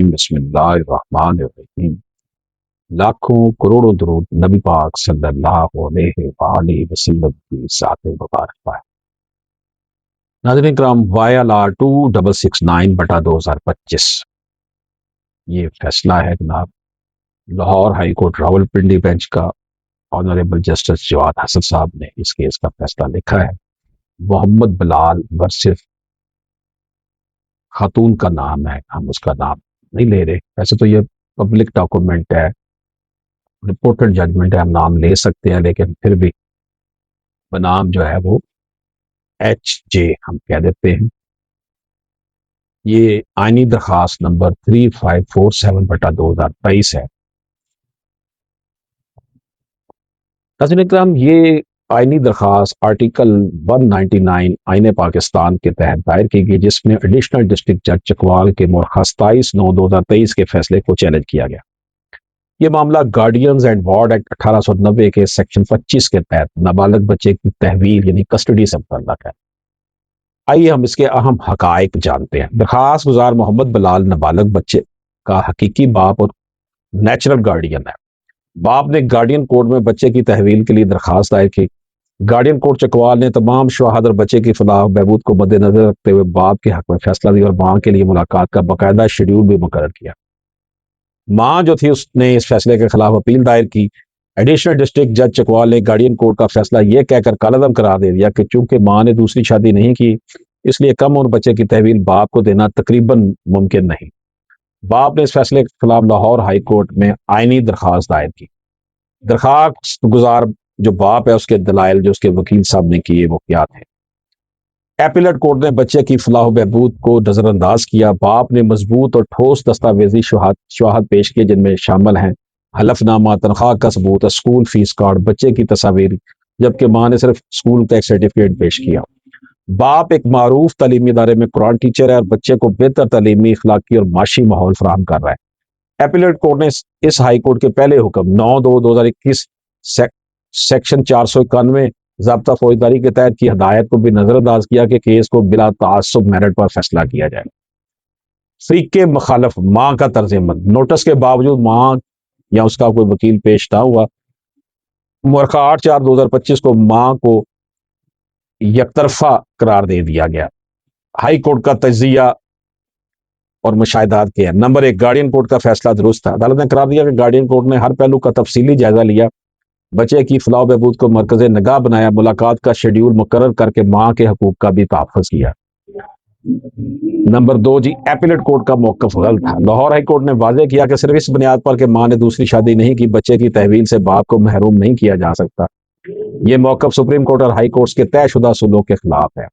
بسم اللہ الرحمن الرحیم۔ لاکھوں کروڑوں درود نبی پاک صلی اللہ علیہ وآلہ وسلم کی ذات مبارک پر۔ ناظرین کرام، YLR 2669/2025 یہ فیصلہ ہے جناب Lahore high court Rawalpindi bench کا۔ آنریبل جسٹس جواد حسن صاحب نے اس کیس کا فیصلہ لکھا ہے۔ محمد بلال ورسز خاتون کا نام ہے، ہم اس کا نام نہیں لے رہے، ویسے تو یہ پبلک ڈاکومنٹ ہے، رپورٹڈ ججمنٹ ہے، ہم نام لے سکتے ہیں، لیکن پھر بھی بنام جو ہے وہ HJ ہم کہہ دیتے ہیں۔ یہ آئینی درخواست نمبر 3547/2023 ہے۔ ناظرین کرام، یہ آئینی درخواست آرٹیکل 199 آئین پاکستان کے تحت دائر کی گئی، جس میں ایڈیشنل ڈسٹرکٹ جج چکوال کے مورخہ 27/9/2023 کے فیصلے کو چیلنج کیا گیا۔ یہ معاملہ گارڈینز اینڈ وارڈ ایکٹ 1890 کے سیکشن 25 کے تحت نابالغ بچے کی تحویل یعنی کسٹڈی سے متعلق ہے۔ آئیے ہم اس کے اہم حقائق جانتے ہیں۔ درخواست گزار محمد بلال نابالغ بچے کا حقیقی باپ اور نیچرل گارڈین ہے۔ باپ نے گارڈین کورٹ میں بچے کی تحویل کے لیے درخواست دائر کی۔ گارڈین کورٹ چکوال نے تمام شواہد اور بچے کی فلاح و بہبود کو مد نظر رکھتے ہوئے باپ کے حق میں فیصلہ دیا اور ماں کے لیے ملاقات کا باقاعدہ شیڈول بھی مقرر کیا۔ ماں جو تھی اس نے اس فیصلے کے خلاف اپیل دائر کی۔ ایڈیشنل ڈسٹرکٹ جج چکوال نے گارڈین کورٹ کا فیصلہ یہ کہہ کر کالعدم قرار دے دیا کہ چونکہ ماں نے دوسری شادی نہیں کی، اس لیے کم عمر بچے کی تحویل باپ کو دینا تقریباً ممکن نہیں۔ باپ نے اس فیصلے کے خلاف لاہور ہائی کورٹ میں آئینی درخواست دائر کی۔ درخواست گزار جو باپ ہے، اس کے دلائل جو اس کے وکیل صاحب نے کیے وہ کیا تھے؟ ایپیلیٹ کورٹ نے بچے کی فلاح و بہبود کو نظر انداز کیا۔ باپ نے مضبوط اور ٹھوس دستاویزی شواہد پیش کیے، جن میں شامل ہیں حلف نامہ، تنخواہ کا ثبوت، اسکول فیس کارڈ، بچے کی تصاویر، جبکہ ماں نے صرف اسکول کا ایک سرٹیفکیٹ پیش کیا۔ باپ ایک معروف تعلیمی ادارے میں قرآن ٹیچر ہے اور بچے کو بہتر تعلیمی، اخلاقی اور معاشی ماحول فراہم کر رہا ہے۔ ایپیلیٹ کورٹ نے اس ہائی کورٹ کے پہلے حکم 9/2/2021 سیکشن 491 ضابطہ فوجداری کے تحت کی ہدایت کو بھی نظر انداز کیا کہ کیس کو بلا تعصب میرٹ پر فیصلہ کیا جائے۔ فریق مخالف ماں کا طرز عمل، نوٹس کے باوجود ماں یا اس کا کوئی وکیل پیش نہ ہوا۔ مورخہ 8/4/2025 کو ماں کو یک طرفہ قرار دے دیا گیا۔ ہائی کورٹ کا تجزیہ اور مشاہدات کے ہیں۔ نمبر 1، گارڈین کورٹ کا فیصلہ درست تھا۔ عدالت نے قرار دیا کہ گارڈین کورٹ نے ہر پہلو کا تفصیلی جائزہ لیا، بچے کی فلاح و بہبود کو مرکز نگاہ بنایا، ملاقات کا شیڈول مقرر کر کے ماں کے حقوق کا بھی تحفظ کیا۔ نمبر 2 جی، ایپیلیٹ کورٹ کا موقف غلط تھا۔ لاہور ہائی کورٹ نے واضح کیا کہ صرف اس بنیاد پر کہ ماں نے دوسری شادی نہیں کی، بچے کی تحویل سے باپ کو محروم نہیں کیا جا سکتا۔ یہ موقف سپریم کورٹ اور ہائی کورٹس کے طے شدہ اصولوں کے خلاف ہے۔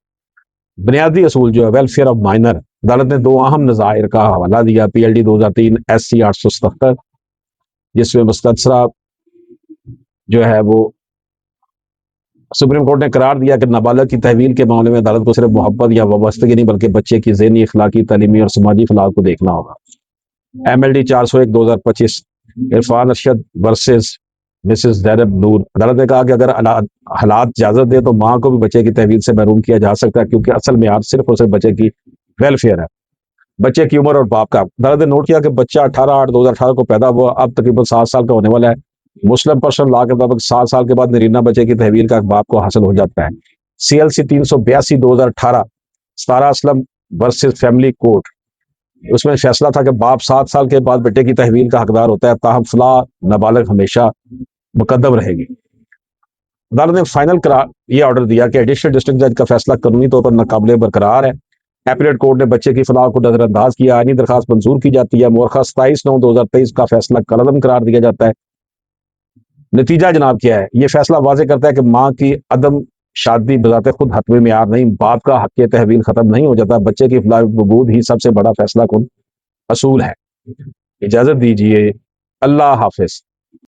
بنیادی اصول جو ہے ویلفیئر آف مائنر، عدالت نے 2 اہم نظائر کا حوالہ دیا۔ PLD 2003 SC 877، جس میں مستثرہ جو ہے وہ سپریم کورٹ نے قرار دیا کہ نابالغ کی تحویل کے معاملے میں عدالت کو صرف محبت یا وابستگی نہیں بلکہ بچے کی ذہنی، اخلاقی، تعلیمی اور سماجی فلاح کو دیکھنا ہوگا۔ MLD 401/2025 Irfan Arshad versus Mrs Zainab Noor, عدالت نے کہا کہ اگر حالات اجازت دے تو ماں کو بھی بچے کی تحویل سے محروم کیا جا سکتا ہے، کیونکہ اصل معیار صرف اور صرف بچے کی ویلفیئر ہے، بچے کی عمر اور باپ کا۔ عدالت نے نوٹ کیا کہ بچہ 18/8/2018 کو پیدا ہوا، اب تقریباً 7 سال کا ہونے والا ہے۔ مسلم پرسنل لا کے مطابق 7 سال کے بعد نرینہ بچے کی تحویل کا باپ کو حاصل ہو جاتا ہے۔ CLC 382/2018 ستارہ اسلم ورسز فیملی کورٹ، اس میں فیصلہ تھا کہ باپ 7 سال کے بعد بیٹے کی تحویل کا حقدار ہوتا ہے، تاہم فلاح نابالغ ہمیشہ مقدم رہے گی۔ عدالت نے فائنل یہ آرڈر دیا کہ ایڈیشنل ڈسٹرکٹ جج کا فیصلہ قانونی طور پر ناقابل برقرار ہے۔ ایپیلیٹ کورٹ نے بچے کی فلاح کو نظر انداز کیا، آئینی درخواست منظور کی جاتی ہے۔ مورخہ 27/9/2023 کا فیصلہ کالعدم قرار دیا جاتا ہے۔ نتیجہ جناب کیا ہے؟ یہ فیصلہ واضح کرتا ہے کہ ماں کی عدم شادی بذات خود حتمی معیار نہیں، باپ کا حق تحویل ختم نہیں ہو جاتا، بچے کی فلاح و بہبود ہی سب سے بڑا فیصلہ کن اصول ہے۔ اجازت دیجیے، اللہ حافظ۔